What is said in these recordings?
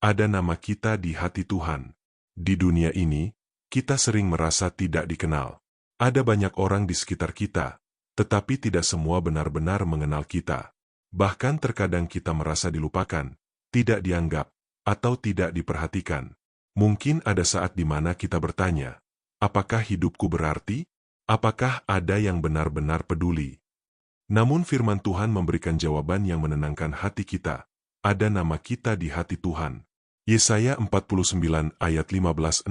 ada nama kita di hati Tuhan. Di dunia ini, kita sering merasa tidak dikenal. Ada banyak orang di sekitar kita, tetapi tidak semua benar-benar mengenal kita. Bahkan terkadang kita merasa dilupakan, tidak dianggap, atau tidak diperhatikan. Mungkin ada saat di mana kita bertanya, apakah hidupku berarti? Apakah ada yang benar-benar peduli? Namun firman Tuhan memberikan jawaban yang menenangkan hati kita. Ada nama kita di hati Tuhan. Yesaya 49 ayat 15-16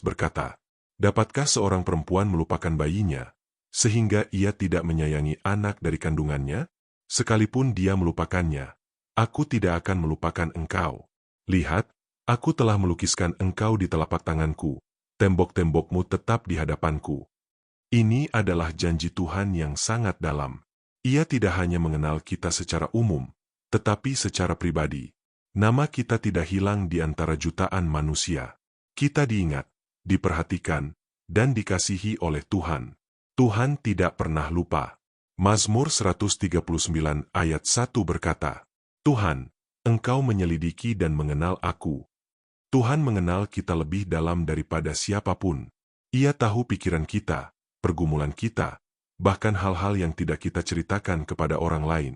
berkata, dapatkah seorang perempuan melupakan bayinya, sehingga ia tidak menyayangi anak dari kandungannya? Sekalipun dia melupakannya, aku tidak akan melupakan engkau. Lihat, aku telah melukiskan engkau di telapak tanganku, tembok-tembokmu tetap di hadapanku. Ini adalah janji Tuhan yang sangat dalam. Ia tidak hanya mengenal kita secara umum, tetapi secara pribadi. Nama kita tidak hilang di antara jutaan manusia. Kita diingat, diperhatikan, dan dikasihi oleh Tuhan. Tuhan tidak pernah lupa. Mazmur 139 ayat 1 berkata, Tuhan, Engkau menyelidiki dan mengenal aku. Tuhan mengenal kita lebih dalam daripada siapapun. Ia tahu pikiran kita, pergumulan kita, bahkan hal-hal yang tidak kita ceritakan kepada orang lain.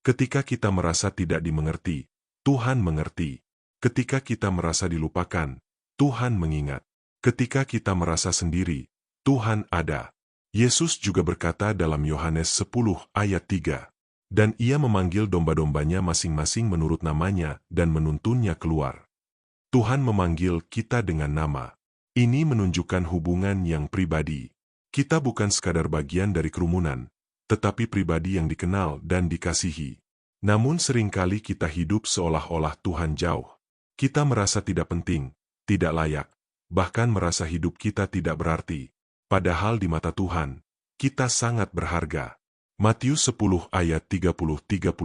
Ketika kita merasa tidak dimengerti, Tuhan mengerti. Ketika kita merasa dilupakan, Tuhan mengingat. Ketika kita merasa sendiri, Tuhan ada. Yesus juga berkata dalam Yohanes 10 ayat 3, dan ia memanggil domba-dombanya masing-masing menurut namanya dan menuntunnya keluar. Tuhan memanggil kita dengan nama. Ini menunjukkan hubungan yang pribadi. Kita bukan sekadar bagian dari kerumunan, tetapi pribadi yang dikenal dan dikasihi. Namun seringkali kita hidup seolah-olah Tuhan jauh. Kita merasa tidak penting, tidak layak, bahkan merasa hidup kita tidak berarti. Padahal di mata Tuhan, kita sangat berharga. Matius 10 ayat 30-31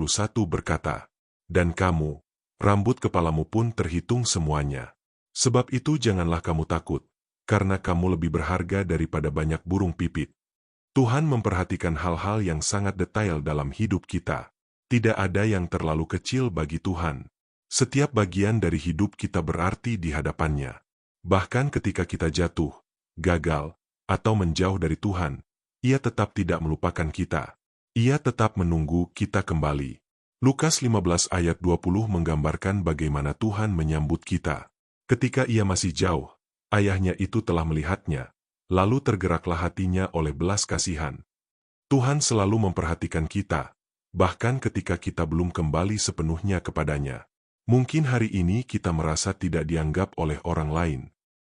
berkata, dan kamu, rambut kepalamu pun terhitung semuanya. Sebab itu janganlah kamu takut, karena kamu lebih berharga daripada banyak burung pipit. Tuhan memperhatikan hal-hal yang sangat detail dalam hidup kita. Tidak ada yang terlalu kecil bagi Tuhan. Setiap bagian dari hidup kita berarti di hadapannya. Bahkan ketika kita jatuh, gagal, atau menjauh dari Tuhan, Ia tetap tidak melupakan kita. Ia tetap menunggu kita kembali. Lukas 15 ayat 20 menggambarkan bagaimana Tuhan menyambut kita. Ketika Ia masih jauh, Ayahnya itu telah melihatnya, lalu tergeraklah hatinya oleh belas kasihan. Tuhan selalu memperhatikan kita, bahkan ketika kita belum kembali sepenuhnya kepadanya. Mungkin hari ini kita merasa tidak dianggap oleh orang lain.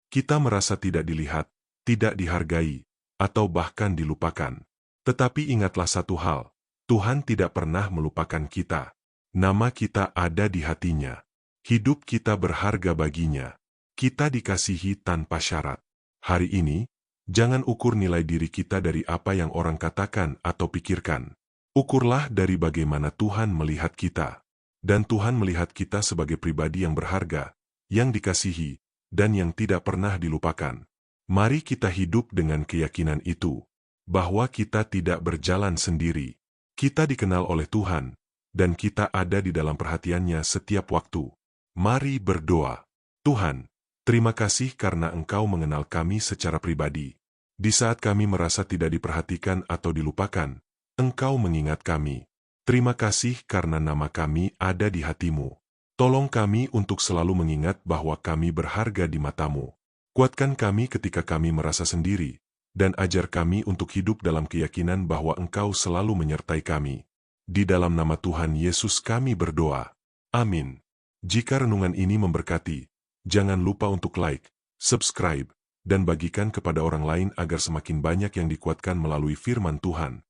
Kita merasa tidak dilihat, tidak dihargai, atau bahkan dilupakan. Tetapi ingatlah satu hal, Tuhan tidak pernah melupakan kita. Nama kita ada di hatinya. Hidup kita berharga baginya. Kita dikasihi tanpa syarat. Hari ini, jangan ukur nilai diri kita dari apa yang orang katakan atau pikirkan. Ukurlah dari bagaimana Tuhan melihat kita. Dan Tuhan melihat kita sebagai pribadi yang berharga, yang dikasihi, dan yang tidak pernah dilupakan. Mari kita hidup dengan keyakinan itu, bahwa kita tidak berjalan sendiri. Kita dikenal oleh Tuhan, dan kita ada di dalam perhatiannya setiap waktu. Mari berdoa. Tuhan, terima kasih karena Engkau mengenal kami secara pribadi. Di saat kami merasa tidak diperhatikan atau dilupakan, Engkau mengingat kami. Terima kasih karena nama kami ada di hati-Mu. Tolong kami untuk selalu mengingat bahwa kami berharga di mata-Mu. Kuatkan kami ketika kami merasa sendiri, dan ajar kami untuk hidup dalam keyakinan bahwa Engkau selalu menyertai kami. Di dalam nama Tuhan Yesus kami berdoa. Amin. Jika renungan ini memberkati, jangan lupa untuk like, subscribe, dan bagikan kepada orang lain agar semakin banyak yang dikuatkan melalui firman Tuhan.